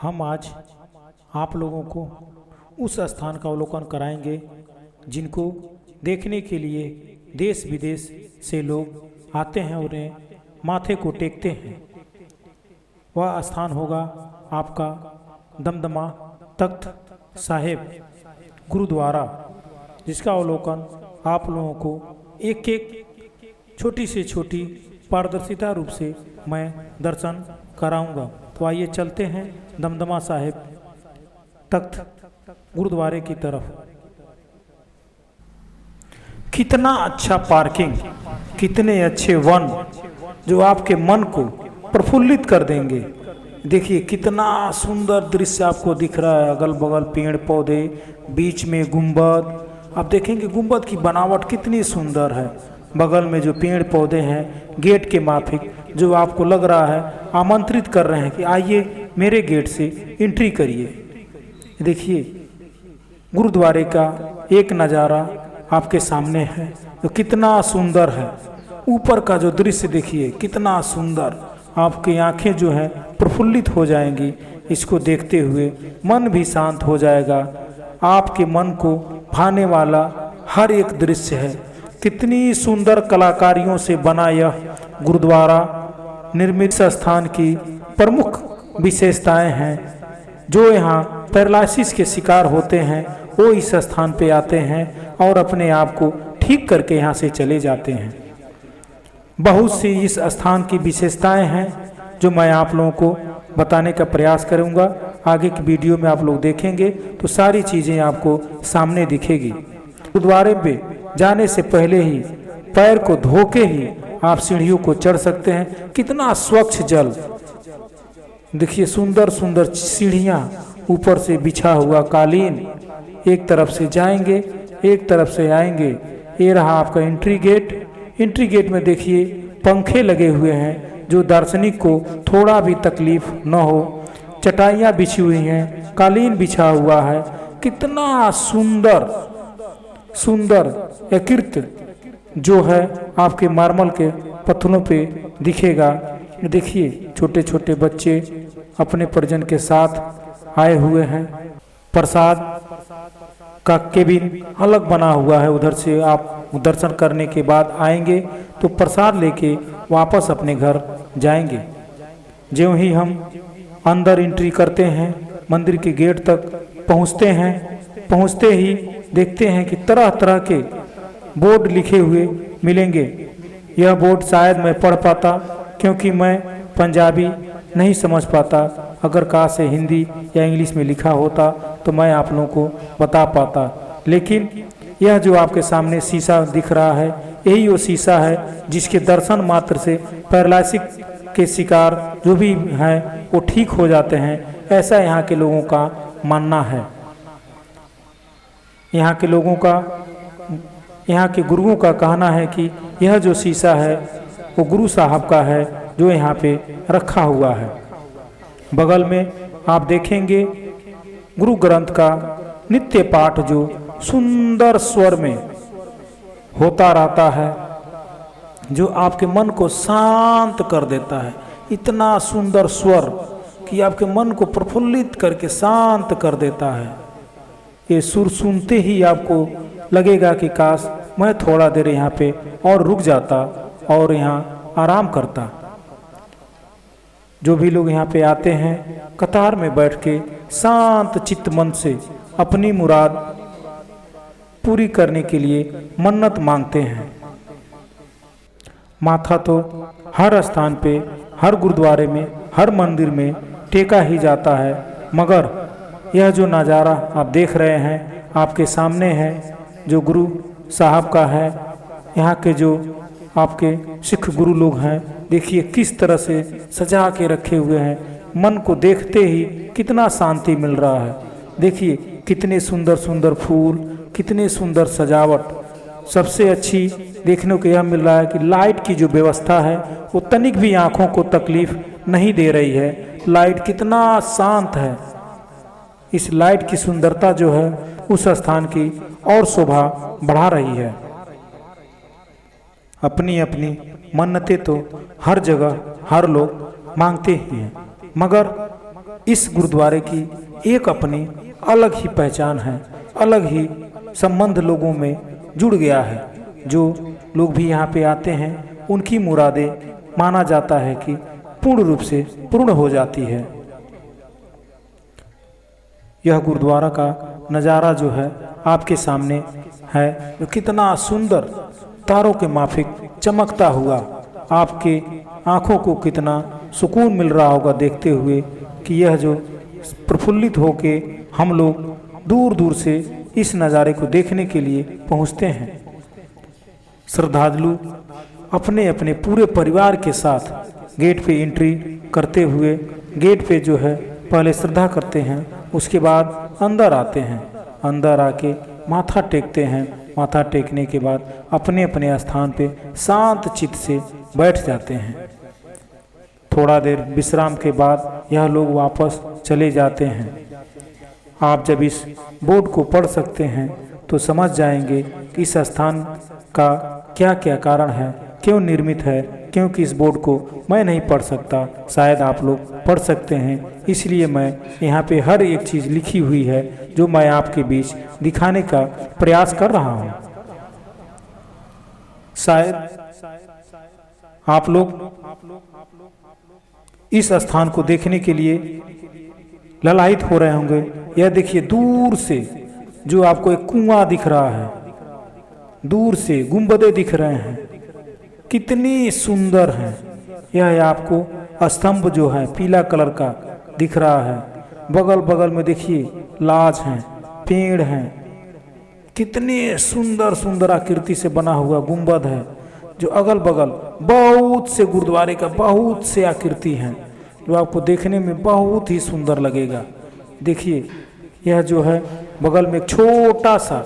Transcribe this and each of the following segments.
हम आज आप लोगों को उस स्थान का अवलोकन कराएंगे जिनको देखने के लिए देश विदेश से लोग आते हैं, उन्हें माथे को टेकते हैं। वह स्थान होगा आपका दमदमा तख्त साहिब गुरुद्वारा, जिसका अवलोकन आप लोगों को एक एक छोटी से छोटी पारदर्शिता रूप से मैं दर्शन कराऊंगा। तो आइए चलते हैं दमदमा साहिब तख्त गुरुद्वारे की तरफ। कितना अच्छा पार्किंग, कितने अच्छे वन जो आपके मन को प्रफुल्लित कर देंगे। देखिए कितना सुंदर दृश्य आपको दिख रहा है, अगल बगल पेड़ पौधे, बीच में गुंबद। आप देखेंगे गुंबद की बनावट कितनी सुंदर है, बगल में जो पेड़ पौधे हैं, गेट के माफिक जो आपको लग रहा है आमंत्रित कर रहे हैं कि आइए मेरे गेट से एंट्री करिए। देखिए गुरुद्वारे का एक नज़ारा आपके सामने है जो कितना सुंदर है। ऊपर का जो दृश्य देखिए कितना सुंदर, आपकी आंखें जो है प्रफुल्लित हो जाएंगी। इसको देखते हुए मन भी शांत हो जाएगा। आपके मन को भाने वाला हर एक दृश्य है। कितनी सुंदर कलाकारियों से बना यह गुरुद्वारा निर्मित स्थान की प्रमुख विशेषताएं हैं। जो यहाँ पैरालिसिस के शिकार होते हैं वो इस स्थान पे आते हैं और अपने आप को ठीक करके यहाँ से चले जाते हैं। बहुत सी इस स्थान की विशेषताएं हैं जो मैं आप लोगों को बताने का प्रयास करूंगा। आगे की वीडियो में आप लोग देखेंगे तो सारी चीज़ें आपको सामने दिखेगी। गुरुद्वारे पे जाने से पहले ही पैर को धो के ही आप सीढ़ियों को चढ़ सकते हैं। कितना स्वच्छ जल, देखिए सुंदर सुंदर सीढ़ियाँ, ऊपर से बिछा हुआ कालीन। एक तरफ से जाएंगे एक तरफ से आएंगे। ये रहा आपका एंट्री गेट। एंट्री गेट में देखिए पंखे लगे हुए हैं जो दार्शनिक को थोड़ा भी तकलीफ न हो। चटाइयाँ बिछी हुई हैं, कालीन बिछा हुआ है। कितना सुंदर सुंदर एकीकृत जो है आपके मार्बल के पत्थरों पे दिखेगा। देखिए छोटे छोटे बच्चे अपने परिजन के साथ आए हुए हैं। प्रसाद का केबिन अलग बना हुआ है, उधर से आप दर्शन करने के बाद आएंगे तो प्रसाद लेके वापस अपने घर जाएंगे। ज्यों ही हम अंदर एंट्री करते हैं, मंदिर के गेट तक पहुंचते हैं, पहुंचते ही देखते हैं कि तरह तरह के बोर्ड लिखे हुए मिलेंगे। यह बोर्ड शायद मैं पढ़ पाता, क्योंकि मैं पंजाबी नहीं समझ पाता। अगर कहा से हिंदी या इंग्लिश में लिखा होता तो मैं आप लोगों को बता पाता। लेकिन यह जो आपके सामने शीशा दिख रहा है, यही वो शीशा है जिसके दर्शन मात्र से पैरालिसिस के शिकार जो भी हैं वो ठीक हो जाते हैं। ऐसा यहाँ के लोगों का मानना है। यहाँ के लोगों का, यहाँ के गुरुओं का कहना है कि यह जो शीशा है वो गुरु साहब का है जो यहाँ पे रखा हुआ है। बगल में आप देखेंगे गुरु ग्रंथ का नित्य पाठ जो सुंदर स्वर में होता रहता है, जो आपके मन को शांत कर देता है। इतना सुंदर स्वर कि आपके मन को प्रफुल्लित करके शांत कर देता है। ये सुर सुनते ही आपको लगेगा कि काश मैं थोड़ा देर यहाँ पे और रुक जाता और यहाँ आराम करता। जो भी लोग यहाँ पे आते हैं कतार में बैठ के शांत चित्त मन से अपनी मुराद पूरी करने के लिए मन्नत मांगते हैं। माथा तो हर स्थान पे, हर गुरुद्वारे में, हर मंदिर में टेका ही जाता है, मगर यह जो नज़ारा आप देख रहे हैं आपके सामने है जो गुरु साहब का है। यहाँ के जो आपके सिख गुरु लोग हैं, देखिए किस तरह से सजा के रखे हुए हैं। मन को देखते ही कितना शांति मिल रहा है। देखिए कितने सुंदर सुंदर फूल, कितने सुंदर सजावट। सबसे अच्छी देखने को यह मिल रहा है कि लाइट की जो व्यवस्था है वो तनिक भी आँखों को तकलीफ नहीं दे रही है। लाइट कितना शांत है। इस लाइट की सुंदरता जो है उस स्थान की और शोभा बढ़ा रही है। अपनी अपनी मन्नतें तो हर जगह हर लोग मांगते ही हैं, मगर इस गुरुद्वारे की एक अपनी अलग ही पहचान है, अलग ही संबंध लोगों में जुड़ गया है। जो लोग भी यहाँ पे आते हैं उनकी मुरादें माना जाता है कि पूर्ण रूप से पूर्ण हो जाती है। यह गुरुद्वारा का नज़ारा जो है आपके सामने है, जो कितना सुंदर तारों के माफिक चमकता हुआ, आपके आँखों को कितना सुकून मिल रहा होगा देखते हुए कि यह जो प्रफुल्लित होके हम लोग दूर दूर से इस नज़ारे को देखने के लिए पहुँचते हैं। श्रद्धालु अपने अपने पूरे परिवार के साथ गेट पे एंट्री करते हुए गेट पे जो है पहले श्रद्धा करते हैं, उसके बाद अंदर आते हैं। अंदर आके माथा टेकते हैं। माथा टेकने के बाद अपने अपने स्थान पे शांत चित्त से बैठ जाते हैं। थोड़ा देर विश्राम के बाद यह लोग वापस चले जाते हैं। आप जब इस बोर्ड को पढ़ सकते हैं तो समझ जाएंगे कि इस स्थान का क्या क्या कारण है, क्यों निर्मित है। क्योंकि इस बोर्ड को मैं नहीं पढ़ सकता, शायद आप लोग पढ़ सकते हैं, इसलिए मैं यहाँ पे हर एक चीज़ लिखी हुई है जो मैं आपके बीच दिखाने का प्रयास कर रहा हूँ। शायद आप लोग इस स्थान को देखने के लिए ललायित हो रहे होंगे। यह देखिए दूर से जो आपको एक कुआं दिख रहा है, दूर से गुंबदें दिख रहे हैं, कितनी सुंदर हैं। यह आपको स्तंभ जो है पीला कलर का दिख रहा है। बगल बगल में देखिए लाज हैं, पेड़ हैं, कितने सुंदर सुंदर आकृति से बना हुआ गुंबद है। जो अगल बगल बहुत से गुरुद्वारे का बहुत से आकृति हैं जो आपको देखने में बहुत ही सुंदर लगेगा। देखिए यह जो है बगल में एक छोटा सा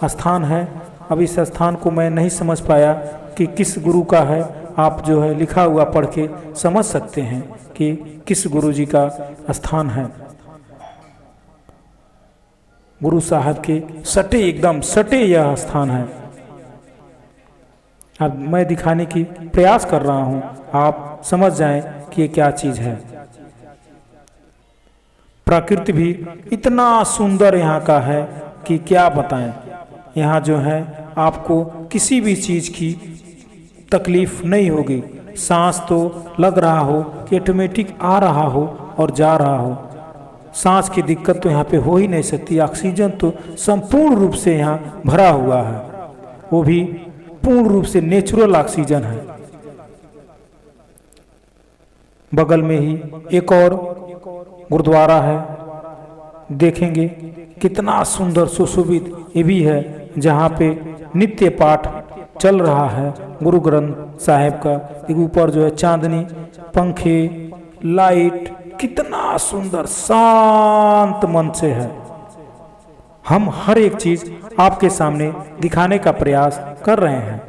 स्थान है। अब इस स्थान को मैं नहीं समझ पाया कि किस गुरु का है। आप जो है लिखा हुआ पढ़ के समझ सकते हैं कि किस गुरु जी का स्थान है। गुरु साहब के सटे एकदम सटे यह स्थान है। अब मैं दिखाने की प्रयास कर रहा हूं, आप समझ जाएं कि ये क्या चीज है। प्रकृति भी इतना सुंदर यहाँ का है कि क्या बताएं। यहाँ जो है आपको किसी भी चीज की तकलीफ नहीं होगी। सांस तो लग रहा हो कि ऑटोमेटिक आ रहा हो और जा रहा हो। सांस की दिक्कत तो यहाँ पे हो ही नहीं सकती। ऑक्सीजन तो संपूर्ण रूप से यहाँ भरा हुआ है, वो भी पूर्ण रूप से नेचुरल ऑक्सीजन है। बगल में ही एक और गुरुद्वारा है, देखेंगे कितना सुंदर सुशोभित ये भी है, जहाँ पे नित्य पाठ चल रहा है गुरु ग्रंथ साहिब का। ऊपर जो है चांदनी, पंखे, लाइट, कितना सुंदर शांत मन से है। हम हर एक चीज आपके सामने दिखाने का प्रयास कर रहे हैं।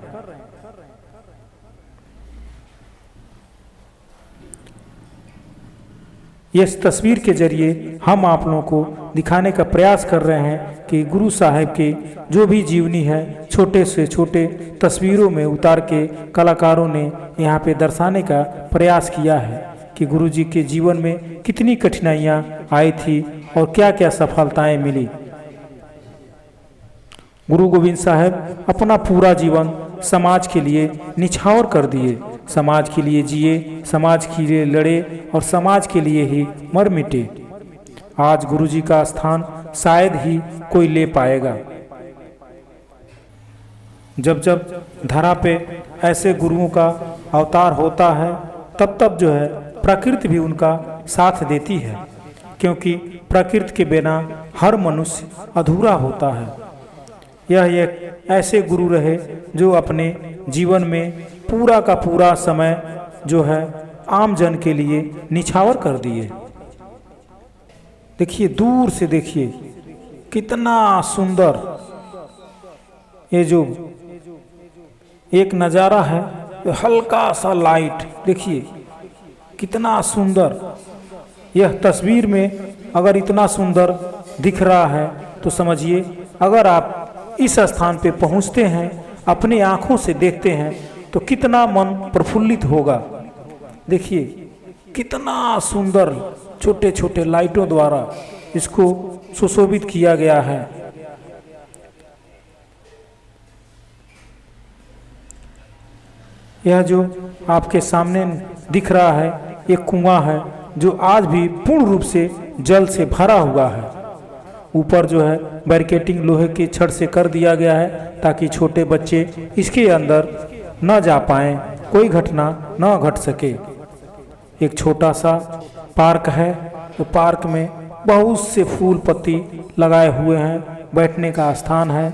इस तस्वीर के जरिए हम आप लोगों को दिखाने का प्रयास कर रहे हैं कि गुरु साहिब की जो भी जीवनी है छोटे से छोटे तस्वीरों में उतार के कलाकारों ने यहाँ पे दर्शाने का प्रयास किया है कि गुरु जी के जीवन में कितनी कठिनाइयाँ आई थी और क्या क्या सफलताएं मिली। गुरु गोविंद साहब अपना पूरा जीवन समाज के लिए निछावर कर दिए। समाज के लिए जिए, समाज के लिए लड़े और समाज के लिए ही मर मिटे। आज गुरु जी का स्थान शायद ही कोई ले पाएगा। जब जब धरा पे ऐसे गुरुओं का अवतार होता है तब तब जो है प्रकृति भी उनका साथ देती है, क्योंकि प्रकृति के बिना हर मनुष्य अधूरा होता है। यह एक ऐसे गुरु रहे जो अपने जीवन में पूरा का पूरा समय जो है आम जन के लिए निछावर कर दिए। देखिए दूर से देखिए कितना सुंदर ये जो एक नज़ारा है, हल्का सा लाइट देखिए कितना सुंदर। यह तस्वीर में अगर इतना सुंदर दिख रहा है तो समझिए अगर आप इस स्थान पे पहुंचते हैं, अपनी आंखों से देखते हैं तो कितना मन प्रफुल्लित होगा। देखिए कितना सुंदर छोटे छोटे लाइटों द्वारा इसको सुशोभित किया गया है। यह जो आपके सामने दिख रहा है एक कुआं है जो आज भी पूर्ण रूप से जल से भरा हुआ है। ऊपर जो है बैरिकेटिंग लोहे की छड़ से कर दिया गया है ताकि छोटे बच्चे इसके अंदर न जा पाएं, कोई घटना न घट सके। एक छोटा सा पार्क है, तो पार्क में बहुत से फूल पत्ती लगाए हुए हैं, बैठने का स्थान है।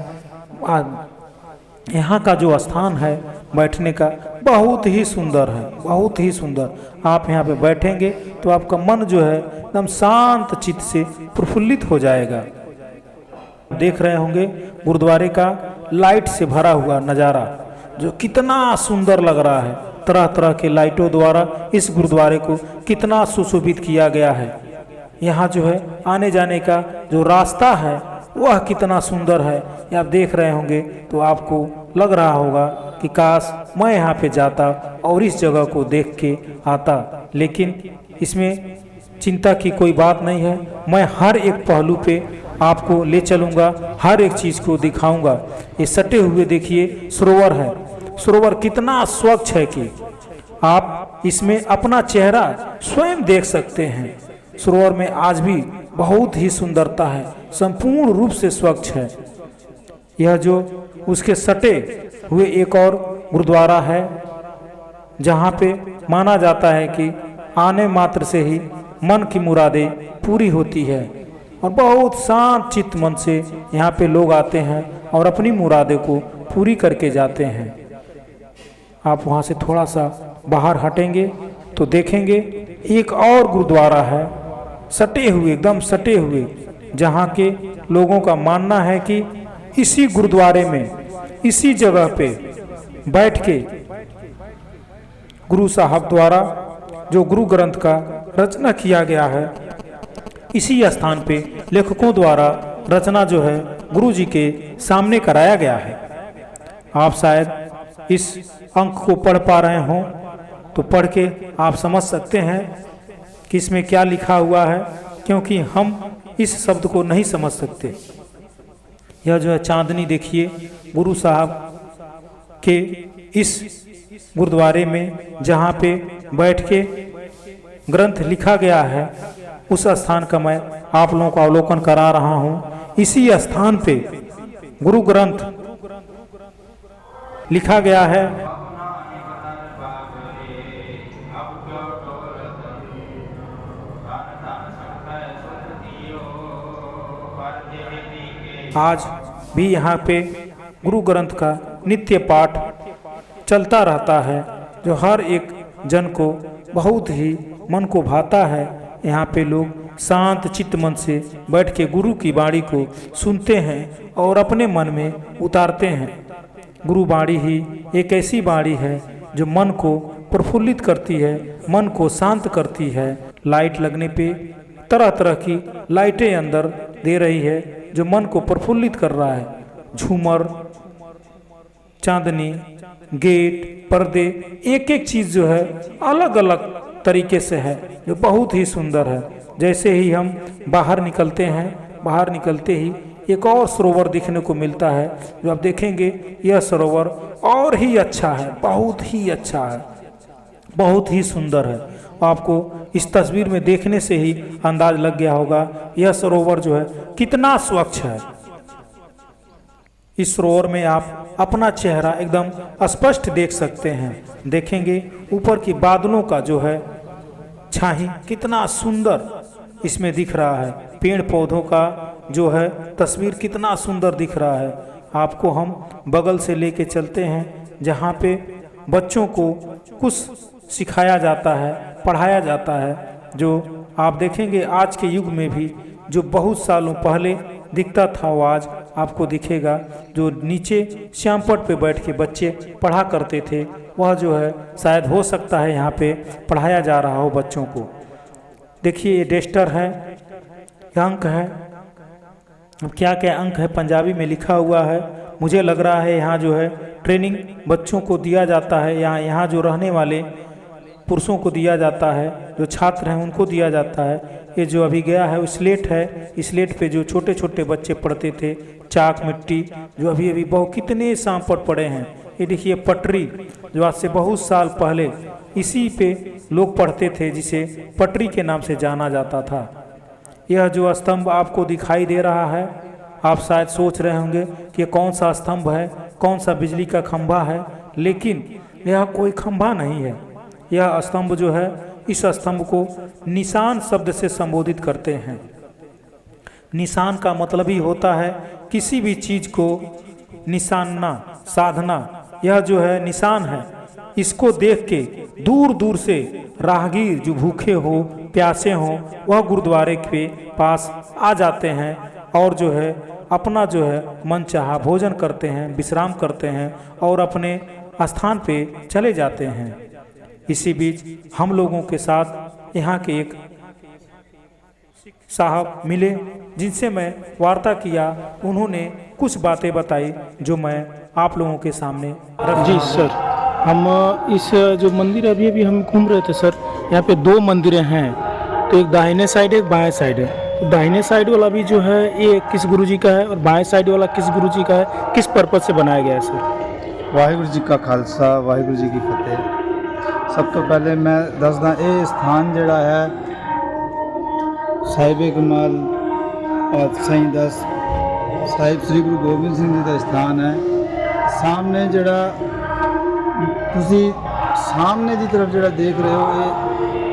यहाँ का जो स्थान है बैठने का बहुत ही सुंदर है, बहुत ही सुंदर। आप यहाँ पे बैठेंगे तो आपका मन जो है एकदम शांत चित्त से प्रफुल्लित हो जाएगा। देख रहे होंगे गुरुद्वारे का लाइट से भरा हुआ नज़ारा जो कितना सुंदर लग रहा है। तरह तरह के लाइटों द्वारा इस गुरुद्वारे को कितना सुशोभित किया गया है। यहाँ जो है आने जाने का जो रास्ता है वह कितना सुंदर है। ये आप देख रहे होंगे तो आपको लग रहा होगा कि काश मैं यहाँ पे जाता और इस जगह को देख के आता। लेकिन इसमें चिंता की कोई बात नहीं है, मैं हर एक पहलू पे आपको ले चलूँगा, हर एक चीज़ को दिखाऊंगा। ये सटे हुए देखिए सरोवर है, सरोवर कितना स्वच्छ है कि आप इसमें अपना चेहरा स्वयं देख सकते हैं। सरोवर में आज भी बहुत ही सुंदरता है, संपूर्ण रूप से स्वच्छ है। यह जो उसके सटे हुए एक और गुरुद्वारा है जहाँ पे माना जाता है कि आने मात्र से ही मन की मुरादें पूरी होती है और बहुत शांत चित्त मन से यहाँ पे लोग आते हैं और अपनी मुरादें को पूरी करके जाते हैं। आप वहाँ से थोड़ा सा बाहर हटेंगे तो देखेंगे एक और गुरुद्वारा है, सटे हुए, एकदम सटे हुए, जहाँ के लोगों का मानना है कि इसी गुरुद्वारे में, इसी जगह पे बैठ के गुरु साहब द्वारा जो गुरु ग्रंथ का रचना किया गया है, इसी स्थान पे लेखकों द्वारा रचना जो है गुरु जी के सामने कराया गया है। आप शायद इस अंक को पढ़ पा रहे हों तो पढ़ के आप समझ सकते हैं कि इसमें क्या लिखा हुआ है, क्योंकि हम इस शब्द को नहीं समझ सकते। यह जो है चांदनी देखिए, गुरु साहब के इस गुरुद्वारे में जहाँ पे बैठ के ग्रंथ लिखा गया है, उस स्थान का मैं आप लोगों को अवलोकन करा रहा हूँ। इसी स्थान पे गुरु ग्रंथ लिखा गया है। आज भी यहाँ पे गुरु ग्रंथ का नित्य पाठ चलता रहता है, जो हर एक जन को बहुत ही मन को भाता है। यहाँ पे लोग शांत चित्त मन से बैठ के गुरु की वाणी को सुनते हैं और अपने मन में उतारते हैं। गुरु वाणी ही एक ऐसी वाणी है जो मन को प्रफुल्लित करती है, मन को शांत करती है। लाइट लगने पे तरह तरह की लाइटें अंदर दे रही है जो मन को प्रफुल्लित कर रहा है। झूमर, चांदनी, गेट, पर्दे, एक एक चीज़ जो है अलग अलग तरीके से है जो बहुत ही सुंदर है। जैसे ही हम बाहर निकलते हैं, बाहर निकलते ही एक और सरोवर दिखने को मिलता है जो आप देखेंगे यह सरोवर और ही अच्छा है, बहुत ही अच्छा है, बहुत ही सुंदर है। आपको इस तस्वीर में देखने से ही अंदाज लग गया होगा यह सरोवर जो है कितना स्वच्छ है। इस सरोवर में आप अपना चेहरा एकदम स्पष्ट देख सकते हैं। देखेंगे ऊपर की बादलों का जो है छाही कितना सुंदर इसमें दिख रहा है। पेड़ पौधों का जो है तस्वीर कितना सुंदर दिख रहा है। आपको हम बगल से लेके चलते हैं जहाँ पे बच्चों को कुछ सिखाया जाता है, पढ़ाया जाता है, जो आप देखेंगे आज के युग में भी जो बहुत सालों पहले दिखता था वो आज आपको दिखेगा। जो नीचे श्यामपट पे बैठ के बच्चे पढ़ा करते थे वह जो है शायद हो सकता है यहाँ पे पढ़ाया जा रहा हो बच्चों को। देखिए ये डेस्टर है, अंक है, अब क्या क्या अंक है पंजाबी में लिखा हुआ है। मुझे लग रहा है यहाँ जो है ट्रेनिंग बच्चों को दिया जाता है। यहाँ जो रहने वाले पुरुषों को दिया जाता है, जो छात्र हैं उनको दिया जाता है। ये जो अभी गया है वो स्लेट है, स्लेट पे जो छोटे छोटे बच्चे पढ़ते थे, चाक मिट्टी, जो अभी अभी बहुत कितने सांपट पड़े हैं। ये देखिए पटरी, जो आज से बहुत साल पहले इसी पे लोग पढ़ते थे, जिसे पटरी के नाम से जाना जाता था। यह जो स्तंभ आपको दिखाई दे रहा है, आप शायद सोच रहे होंगे कि कौन सा स्तंभ है, कौन सा बिजली का खंभा है, लेकिन यह कोई खंभा नहीं है। यह स्तंभ जो है, इस स्तंभ को निशान शब्द से संबोधित करते हैं। निशान का मतलब ही होता है किसी भी चीज को निशानना, साधना। यह जो है निशान है, इसको देख के दूर दूर से राहगीर जो भूखे हो, प्यासे हो, वह गुरुद्वारे के पास आ जाते हैं और जो है अपना जो है मनचाहा भोजन करते हैं, विश्राम करते हैं और अपने स्थान पे चले जाते हैं। इसी बीच हम लोगों के साथ यहाँ के एक साहब मिले, जिनसे मैं वार्ता किया। उन्होंने कुछ बातें बताई जो मैं आप लोगों के सामने रख। जी सर, हम इस जो मंदिर अभी हम घूम रहे थे सर, यहाँ पे 2 मंदिरें हैं, तो एक दाहिने साइड है, एक बाएं साइड है। तो दाहिने साइड वाला भी जो है ये किस गुरुजी का है और बाएं साइड वाला किस गुरुजी का है, किस पर्पज से बनाया गया है सर? वाहिगुरू जी का खालसा, वाहिगुरू जी की फतेह। सब तो पहले मैं दसदा, ये स्थान जड़ा है साहिब कमाल और साईं दस साहिब श्री गुरु गोबिंद सिंह जी का स्थान है। सामने जड़ा तुसी सामने की तरफ जड़ा देख रहे हो, ये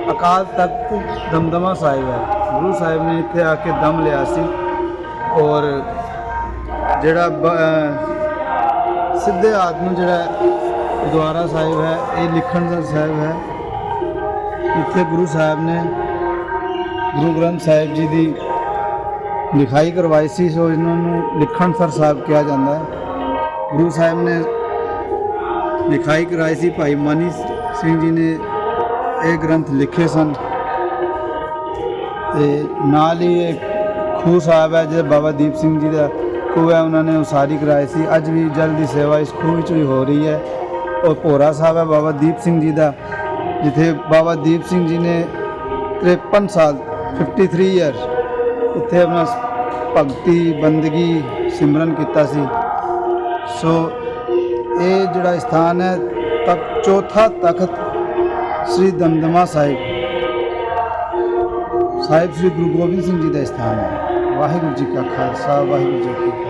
अकाल तख्त दमदमा साहिब है। गुरु साहिब ने इत्थे आके दम लिया सी और जड़ा सीधे हाथ में जड़ा गुरुद्वारा साहिब है, ये लिखणसर साहिब है। इत्थे गुरु साहिब ने गुरु ग्रंथ साहिब जी की लिखाई करवाई सी, सो इन्होंने लिखणसर साहिब कहा जाता है। गुरु साहिब ने लिखाई कराई सी, भाई मानी सिंह जी ने ये ग्रंथ लिखे सन। ते नाल ही एक खूह साहब है जो बाबा दीप सिंह जी का खूह है, उन्होंने उसारी कराई सी। अज भी जल की सेवा इस खूह भी हो रही है। और भोरा साहब है बाबा दीप सिंह जी का, जिथे बाबा दीप सिंह जी ने 53 साल 53 ईयर इत्थे अपना भगती बंदगी सिमरन किया सी। सो ये जड़ा स्थान है तक चौथा तख्त श्री दमदमा साहिब श्री गुरु गोबिंद सिंह जी का स्थान है। वाहिगुरू जी का खालसा, वाहिगुरू जी की फतेह।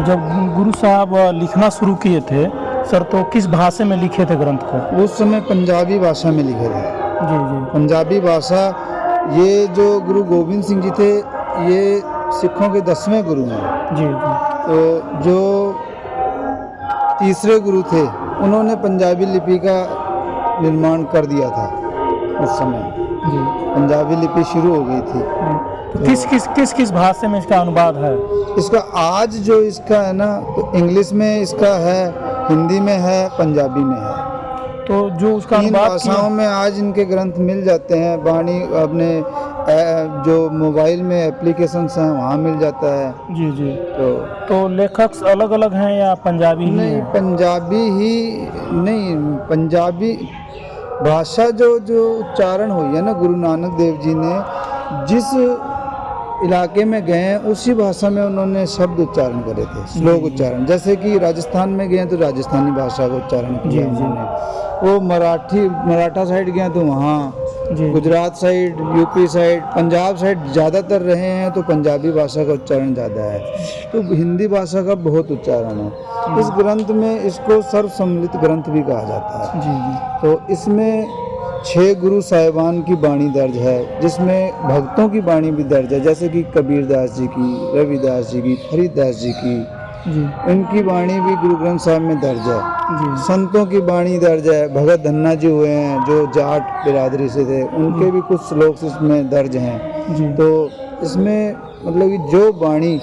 जब गुरु साहब लिखना शुरू किए थे सर, तो किस भाषा में लिखे थे ग्रंथ को? उस समय पंजाबी भाषा में लिखे थे। जी जी, पंजाबी भाषा। ये जो गुरु गोबिंद सिंह जी थे, ये सिखों के 10वें गुरु हैं। जी जी, तो जो तीसरे गुरु थे, उन्होंने पंजाबी लिपि का निर्माण कर दिया था। उस समय जी, पंजाबी लिपि शुरू हो गई थी। तो किस भाषा में इसका अनुवाद है? इसका आज जो इसका है ना, तो इंग्लिश में इसका है, हिंदी में है, पंजाबी में है। तो जो उसका 3 अनुवाद भाषाओं में आज इनके ग्रंथ मिल जाते हैं। वाणी अपने जो मोबाइल में एप्लीकेशंस हैं वहाँ मिल जाता है। जी जी, तो लेखक अलग अलग हैं या पंजाबी ही नहीं, हैं? पंजाबी ही नहीं, पंजाबी भाषा जो उच्चारण हुई है ना, गुरु नानक देव जी ने जिस इलाके में गए हैं उसी भाषा में उन्होंने शब्द उच्चारण करे थे, श्लोक उच्चारण। जैसे कि राजस्थान में गए तो राजस्थानी भाषा का उच्चारण किया उन्होंने। वो मराठा साइड गए तो वहाँ, Gujarat side, UP side, Punjab side ज़्यादातर रहे हैं तो पंजाबी भाषा का उच्चारण ज़्यादा है। तो हिंदी भाषा का बहुत उच्चारण है। इस ग्रंथ में इसको सर्वसम्मिलित ग्रंथ भी कहा जाता है। जी, तो इसमें 6 गुरु साहिबान की वाणी दर्ज है, जिसमें भक्तों की वाणी भी दर्ज है, जैसे कि कबीरदास जी की, रविदास जी की, फरीदास जी की, इनकी वाणी भी गुरु ग्रंथ साहिब में दर्ज है। संतों की वाणी दर्ज है। भगत धन्ना जी हुए हैं जो जाट बिरादरी से थे, उनके भी कुछ श्लोक इसमें दर्ज हैं। तो इसमें मतलब कि जो वाणी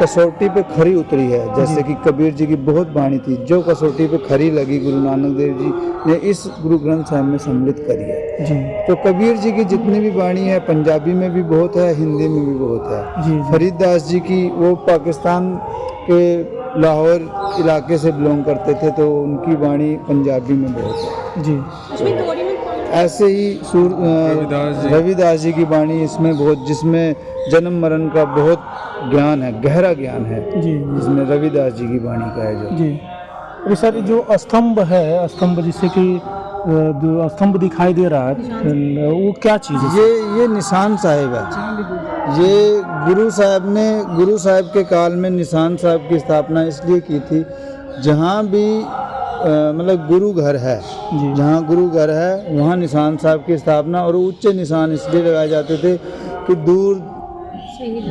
कसौटी पे खरी उतरी है, जैसे कि कबीर जी की बहुत वाणी थी जो कसौटी पे खरी लगी, गुरु नानक देव जी ने इस गुरु ग्रंथ साहिब में सम्मिलित करी है। तो कबीर जी की जितनी भी वाणी है, पंजाबी में भी बहुत है, हिंदी में भी बहुत है। फरीदास जी की वो पाकिस्तान के लाहौर इलाके से बिलोंग करते थे, तो उनकी वाणी पंजाबी में बहुत है। जी ऐसे ही रविदास जी की वाणी इसमें बहुत, जिसमें जन्म मरण का बहुत ज्ञान है, गहरा ज्ञान है, जी जिसमें रविदास जी की वाणी का है जो। जी। अरे सर, जो स्तंभ है, स्तंभ जिससे कि जो स्तंभ दिखाई दे रहा है, वो क्या चीज़ है? ये निशान साहिब है। ये गुरु साहब के काल में निशान साहिब की स्थापना इसलिए की थी, जहाँ भी मतलब गुरु घर है, जहाँ गुरु घर है वहाँ निशान साहिब की स्थापना, और ऊंचे निशान इसलिए लगाए जाते थे कि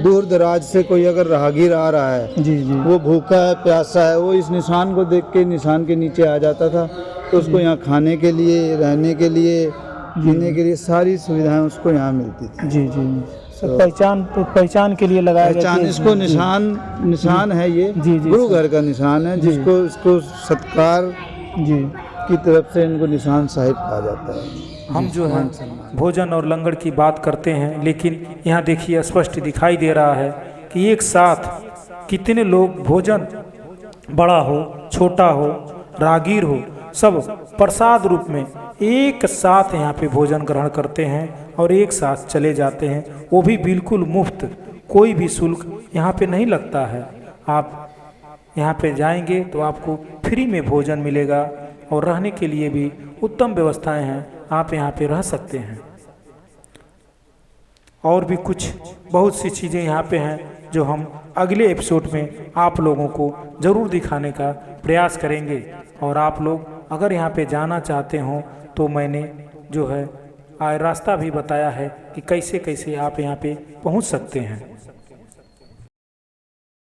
दूर दराज से कोई अगर राहगीर आ रहा है, जी जी, वो भूखा है, प्यासा है, वो इस निशान को देख के निशान के नीचे आ जाता था, तो उसको यहाँ खाने के लिए, रहने के लिए, पीने के लिए सारी सुविधाएं उसको यहाँ मिलती थी। जी जी। तो पहचान के लिए लगाया गया, पहचान, इसको निशान है ये, जी जी, गुरु घर का निशान है, जिसको इसको सत्कार जी की तरफ से इनको निशान साहिब कहा जाता है। हम जो है भोजन और लंगर की बात करते हैं, लेकिन यहाँ देखिए स्पष्ट दिखाई दे रहा है कि एक साथ कितने लोग, भोजन बड़ा हो छोटा हो, रागीर हो, सब प्रसाद रूप में एक साथ यहाँ पे भोजन ग्रहण करते हैं और एक साथ चले जाते हैं, वो भी बिल्कुल मुफ्त, कोई भी शुल्क यहाँ पे नहीं लगता है। आप यहाँ पे जाएंगे तो आपको फ्री में भोजन मिलेगा और रहने के लिए भी उत्तम व्यवस्थाएं हैं, आप यहाँ पे रह सकते हैं। और भी कुछ बहुत सी चीज़ें यहाँ पे हैं जो हम अगले एपिसोड में आप लोगों को ज़रूर दिखाने का प्रयास करेंगे। और आप लोग अगर यहाँ पे जाना चाहते हो तो मैंने जो है रास्ता भी बताया है कि कैसे कैसे आप यहाँ पे पहुँच सकते हैं।